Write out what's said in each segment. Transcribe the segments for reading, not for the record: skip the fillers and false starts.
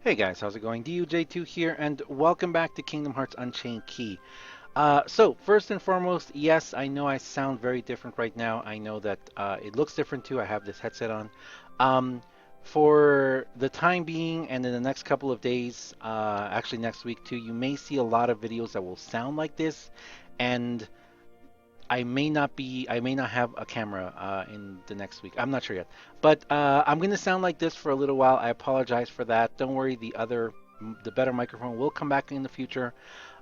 Hey guys, how's it going? DUJ2 here, and welcome back to Kingdom Hearts Unchained Key. So first and foremost, yes, I know I sound very different right now. I know that it looks different too. I have this headset on. Um, for the time being, and in the next couple of days, actually next week too, you may see a lot of videos that will sound like this, and I may not have a camera in the next week. I'm not sure yet, but I'm gonna sound like this for a little while. I apologize for that. Don't worry, the better microphone will come back in the future.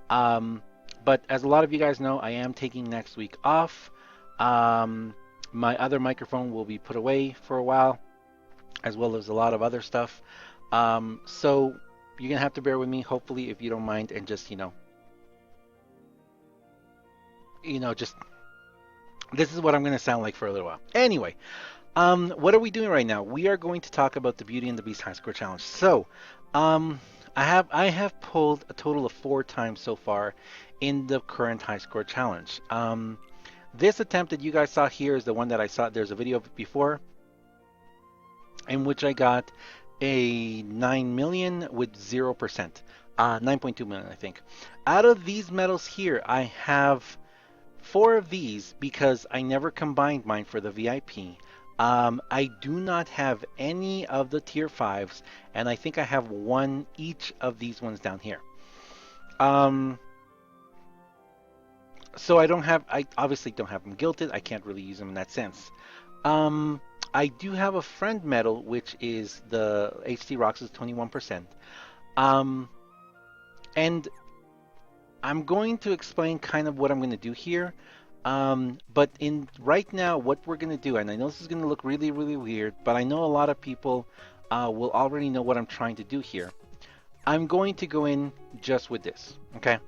Um, but as a lot of you guys know, I am taking next week off. Um, my other microphone will be put away for a while, as well as a lot of other stuff. So you're gonna have to bear with me, hopefully, if you don't mind, and just just this is what I'm gonna sound like for a little while. Anyway. What are we doing right now? We are going to talk about the Beauty and the Beast High Score Challenge. So, um, I have pulled a total of 4 times so far in the current High Score Challenge. This attempt that you guys saw here is the one that I saw. There's a video of it before in which I got a 9 million with 0%, 9.2 million, I think. Out of these medals here, I have 4 of these because I never combined mine for the VIP. I do not have any of the tier 5s, and I think I have one each of these ones down here. Um, so I obviously don't have them gilted. I can't really use them in that sense. Um, I do have a friend medal, which is the HT Rocks is 21%. Um, and I'm going to explain kind of what I'm going to do here. But in right now, what we're going to do, and I know this is going to look really, really weird, but I know a lot of people will already know what I'm trying to do here. I'm going to go in just with this, okay?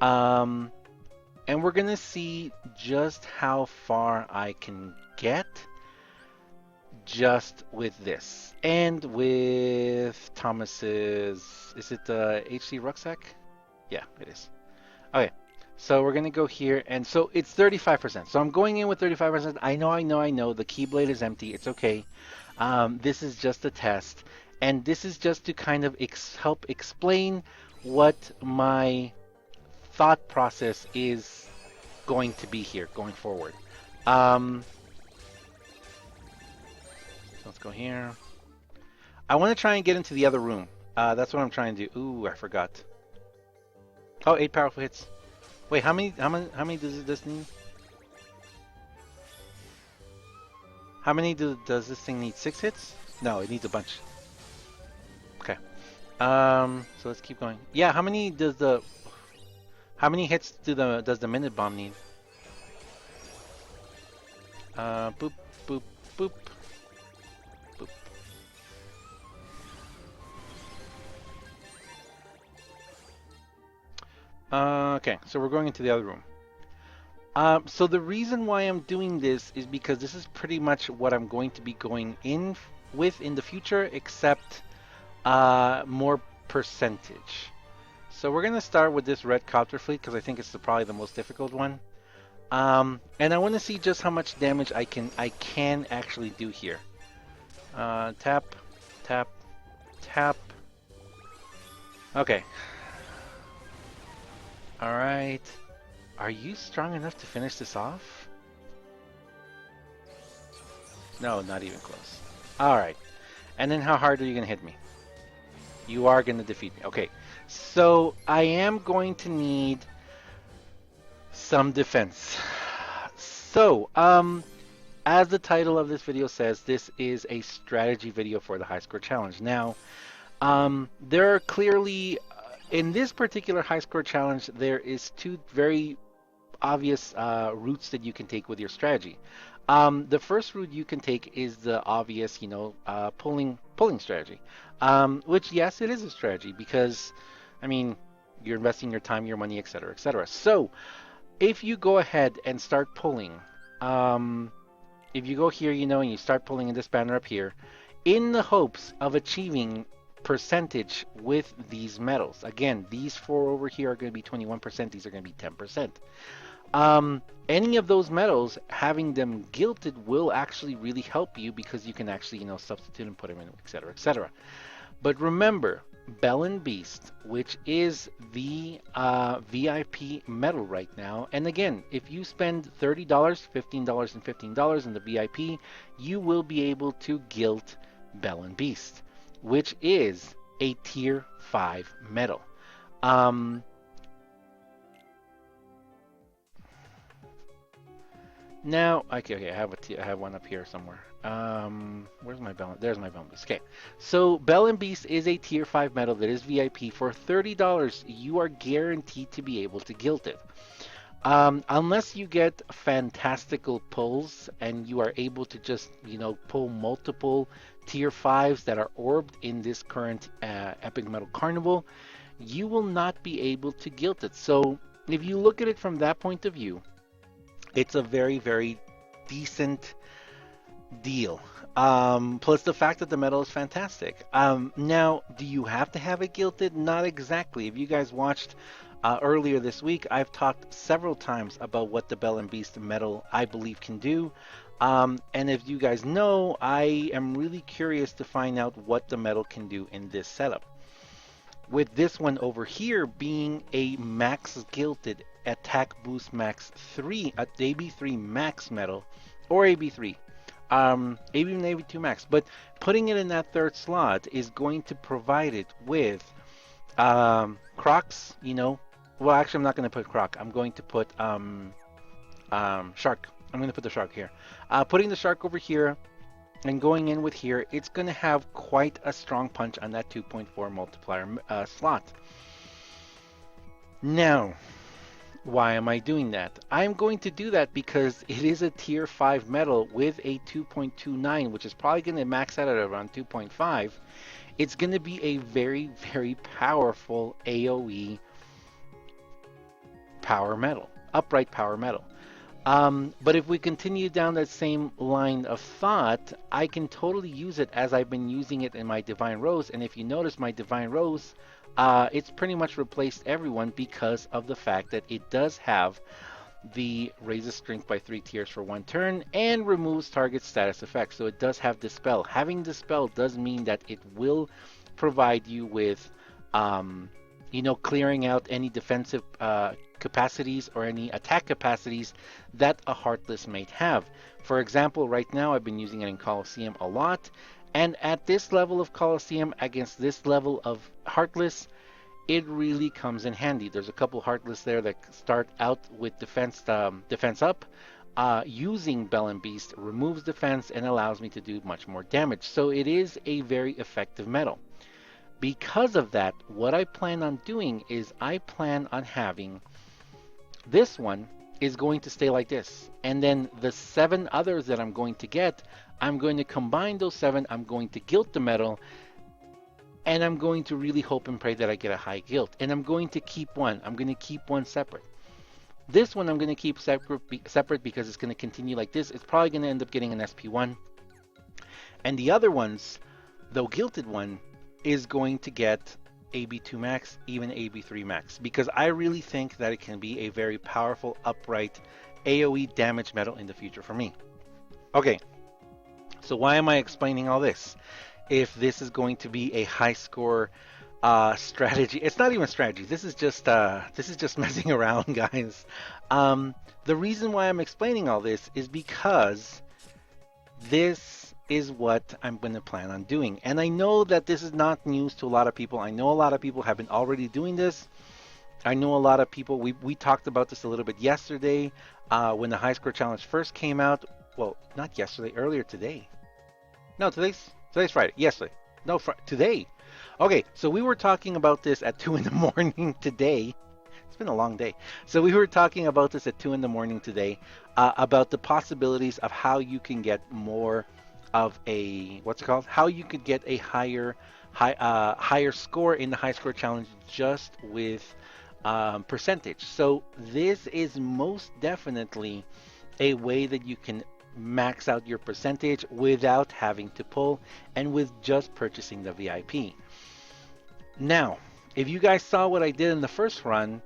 Um, and we're going to see just how far I can get just with this. And with Thomas's, is it the HC rucksack? Yeah, it is. Okay, so we're gonna go here, and so it's 35%. So I'm going in with 35%. I know. The Keyblade is empty. It's okay. This is just a test, and this is just to kind of help explain what my thought process is going to be here going forward. Um, so let's go here. I want to try and get into the other room. That's what I'm trying to do. Ooh, I forgot. Oh, 8 powerful hits. Wait, how many does this need? How many does this thing need? 6 hits? No, it needs a bunch. Okay. So let's keep going. Yeah, how many hits does the minute bomb need? Boop, boop, boop, boop. Okay, so we're going into the other room. So the reason why I'm doing this is because this is pretty much what I'm going to be going in with in the future, except more percentage. So we're going to start with this red copter fleet because I think it's probably the most difficult one. And I want to see just how much damage I can actually do here. Tap, tap, tap. Okay. All right. Are you strong enough to finish this off? No, not even close. All right. And then how hard are you going to hit me? You are going to defeat me. Okay. So I am going to need some defense. So, as the title of this video says, this is a strategy video for the high score challenge. Now, there are clearly, in this particular high score challenge, there is 2 very obvious routes that you can take with your strategy. The first route you can take is the obvious, pulling strategy. Which yes, it is a strategy because, I mean, you're investing your time, your money, etc., etc. So, if you go ahead and start pulling, if you go here, and you start pulling in this banner up here, in the hopes of achieving percentage with these medals. Again, these 4 over here are going to be 21%. These are going to be 10%. Any of those medals, having them gilted will actually really help you because you can actually, substitute and put them in, etc., etc. But remember, Belle and Beast, which is the VIP medal right now. And again, if you spend $30, $15, and $15 in the VIP, you will be able to gilt Belle and Beast, which is a tier 5 medal. Um, Now, okay, I have one up here somewhere. Where's my Bell? There's my Bell and Beast. Okay, so Bell and Beast is a tier 5 medal that is VIP. For $30, you are guaranteed to be able to gilt it. Unless you get fantastical pulls and you are able to just, pull multiple tier 5s that are orbed in this current Epic Metal Carnival, you will not be able to gilt it. So if you look at it from that point of view, it's a very, very decent deal. Plus the fact that the metal is fantastic. Now, do you have to have it gilded? Not exactly. If you guys watched earlier this week, I've talked several times about what the Bell and Beast metal I believe can do. And if you guys know, I am really curious to find out what the metal can do in this setup. With this one over here being a max gilded attack boost max 3 at AB3 max metal or AB3 even AB2 max, but putting it in that third slot is going to provide it with Khux, well, actually I'm not going to put Croc, I'm going to put Shark. I'm going to put the Shark here. Putting the Shark over here and going in with here, it's going to have quite a strong punch on that 2.4 multiplier slot. Now, why am I doing that? I'm going to do that because it is a tier 5 metal with a 2.29, which is probably going to max out at around 2.5. It's going to be a very, very powerful AoE power metal, upright power metal. But if we continue down that same line of thought, I can totally use it as I've been using it in my Divine Rose. And if you notice my Divine Rose, it's pretty much replaced everyone because of the fact that it does have the raises strength by 3 tiers for 1 turn and removes target status effects. So it does have Dispel. Having Dispel does mean that it will provide you with, clearing out any defensive capacities or any attack capacities that a Heartless might have. For example, right now I've been using it in Colosseum a lot, and at this level of Colosseum against this level of Heartless, it really comes in handy. There's a couple Heartless there that start out with defense up. Using Belle and Beast removes defense and allows me to do much more damage. So it is a very effective metal. Because of that, what I plan on doing is I plan on having this one is going to stay like this. And then the 7 others that I'm going to get, I'm going to combine those 7. I'm going to gilt the metal. And I'm going to really hope and pray that I get a high gilt. And I'm going to keep one. I'm going to keep one separate. This one I'm going to keep separate because it's going to continue like this. It's probably going to end up getting an SP1. And the other ones, though gilted one, is going to get AB2 max, even AB3 max, because I really think that it can be a very powerful, upright AoE damage metal in the future for me. Okay, so why am I explaining all this? If this is going to be a high score strategy, it's not even strategy. This is just messing around, guys. The reason why I'm explaining all this is because this is what I'm going to plan on doing. And I know that this is not news to a lot of people. I know a lot of people have been already doing this. I know a lot of people, we talked about this a little bit yesterday when the High Score Challenge first came out. Well, not yesterday, earlier today. No, today's Friday. Yesterday. No, today. Okay, so we were talking about this at 2 in the morning today. It's been a long day. So we were talking about this at 2 in the morning today about the possibilities of how you can get more of a, how you could get a higher score in the High Score Challenge just with percentage. So this is most definitely a way that you can max out your percentage without having to pull and with just purchasing the VIP. Now, if you guys saw what I did in the first run,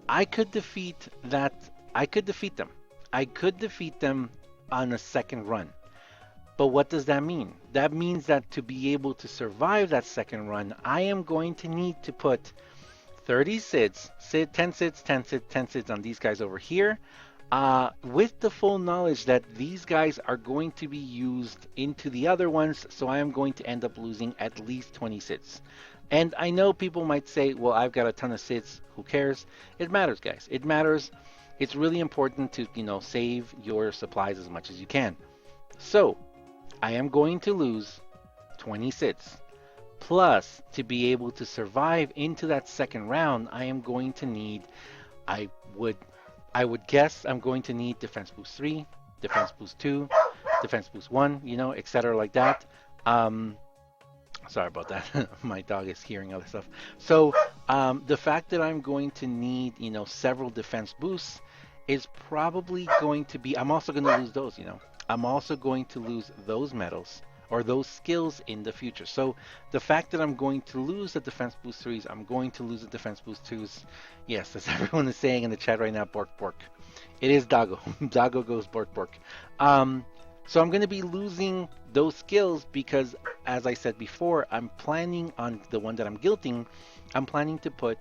I could defeat them. I could defeat them on a second run. But what does that mean? That means that to be able to survive that second run, I am going to need to put 30 SIDS, 10 SIDS, 10 SIDS, 10 SIDS on these guys over here, with the full knowledge that these guys are going to be used into the other ones, so I am going to end up losing at least 20 SIDS. And I know people might say, well, I've got a ton of SIDS, who cares? It matters, guys. It matters. It's really important to, save your supplies as much as you can. So, I am going to lose 20 SIDS. Plus, to be able to survive into that second round, I am going to need, I would I would guess I'm going to need defense boost 3, defense boost 2, defense boost 1, etc. like that. Um, Sorry about that. My dog is hearing other stuff. So the fact that I'm going to need, several defense boosts is probably going to be. I'm also going to lose those. I'm also going to lose those medals or those skills in the future. So the fact that I'm going to lose the defense boost 3s, I'm going to lose the defense boost 2s. Yes, as everyone is saying in the chat right now, bork bork. It is Dago. Dago goes bork bork. So I'm going to be losing those skills because, as I said before, I'm planning on the one that I'm guilting. I'm planning to put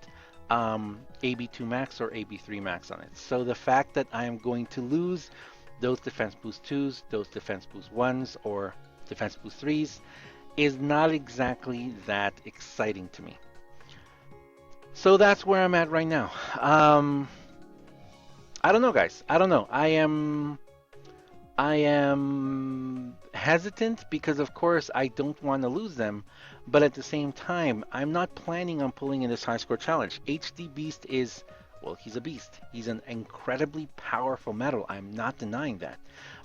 AB2 max or AB3 max on it. So the fact that I am going to lose those defense boost 2s, those defense boost 1s, or defense boost 3s is not exactly that exciting to me. So that's where I'm at right now. I don't know, guys. I don't know. I am hesitant because, of course, I don't want to lose them. But at the same time, I'm not planning on pulling in this high score challenge. HD Beast is, well, he's a beast. He's an incredibly powerful medal. I'm not denying that.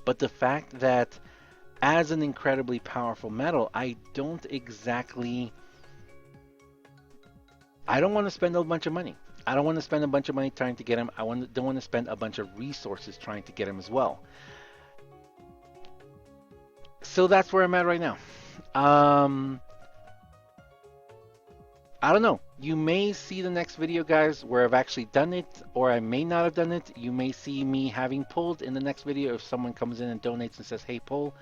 But the fact that as an incredibly powerful medal, I don't want to spend a bunch of money. I don't want to spend a bunch of money trying to get him. Don't want to spend a bunch of resources trying to get him as well. So that's where I'm at right now. I don't know. You may see the next video, guys, where I've actually done it, or I may not have done it. You may see me having pulled in the next video if someone comes in and donates and says, hey, pull.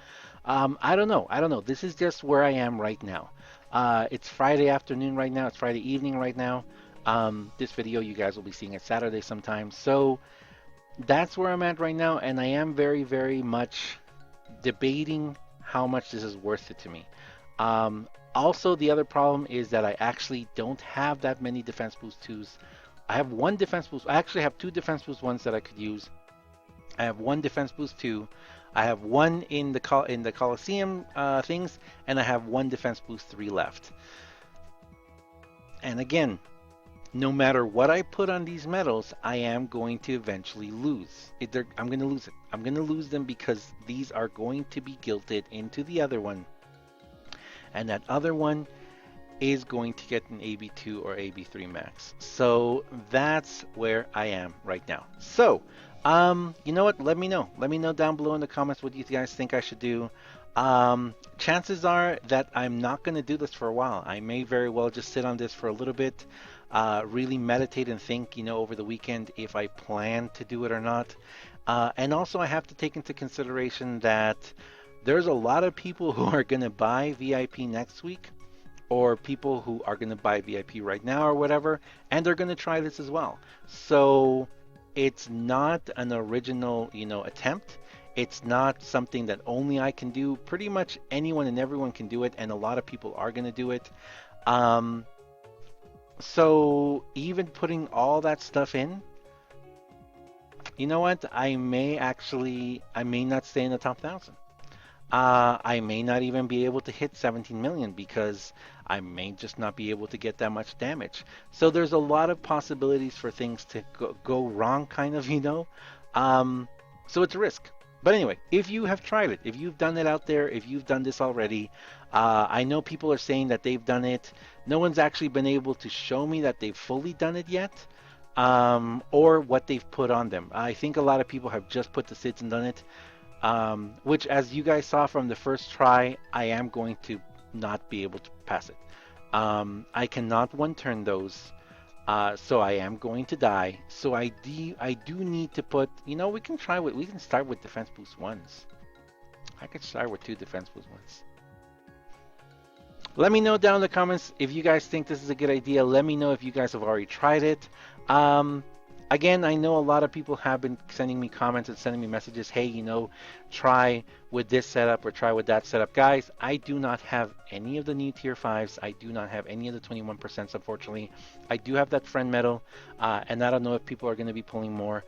I don't know. I don't know. This is just where I am right now. It's Friday afternoon right now. It's Friday evening right now. This video you guys will be seeing it Saturday sometime. So that's where I'm at right now, and I am very, very much debating how much this is worth it to me. Also, the other problem is that I actually don't have that many defense boost 2s. I have one defense boost. I actually have two defense boost 1s that I could use. I have one defense boost 2. I have one in the Coliseum things, and I have one defense boost 3 left. And again, no matter what I put on these medals, I am going to eventually lose. I'm going to lose it. I'm going to lose them because these are going to be guilted into the other one. And that other one is going to get an AB2 or AB3 max. So that's where I am right now. So, you know what? Let me know. Let me know down below in the comments what you guys think I should do. Chances are that I'm not going to do this for a while. I may very well just sit on this for a little bit, really meditate and think, over the weekend if I plan to do it or not. And also I have to take into consideration that there's a lot of people who are going to buy VIP next week, or people who are going to buy VIP right now or whatever, and they're going to try this as well. So it's not an original, attempt. It's not something that only I can do. Pretty much anyone and everyone can do it, and a lot of people are going to do it. So even putting all that stuff in, you know what? I may not stay in the top 1,000. I may not even be able to hit 17 million because I may just not be able to get that much damage. So there's a lot of possibilities for things to go wrong, kind of, so it's a risk. But anyway, if you have tried it, if you've done it out there, if you've done this already, I know people are saying that they've done it. No one's actually been able to show me that they've fully done it yet, or what they've put on them. I think a lot of people have just put the SIDS and done it. Which, as you guys saw from the first try, I am going to not be able to pass it. I cannot one-turn those, so I am going to die. So I do need to put, we can start with defense boost 1s. I could start with 2 defenseless ones. Let me know down in the comments if you guys think this is a good idea. Let me know if you guys have already tried it. Um, Again, I know a lot of people have been sending me comments and sending me messages. Hey, try with this setup or try with that setup. Guys, I do not have any of the new tier 5s. I do not have any of the 21%, unfortunately. I do have that friend medal, and I don't know if people are going to be pulling more,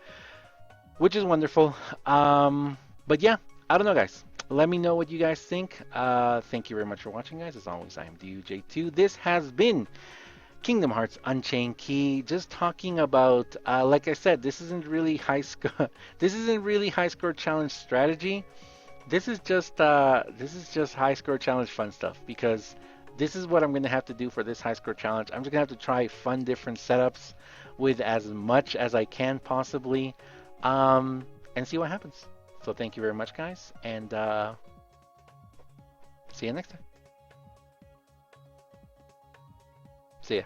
which is wonderful. But yeah, I don't know, guys. Let me know what you guys think. Thank you very much for watching, guys. As always, I am DUJ2. This has been Kingdom Hearts Unchained Key. Just talking about, like I said, this isn't really high score. This isn't really high score challenge strategy. This is just high score challenge fun stuff, because this is what I'm gonna have to do for this high score challenge. I'm just gonna have to try fun different setups with as much as I can possibly, and see what happens. So thank you very much, guys, and see you next time. See ya.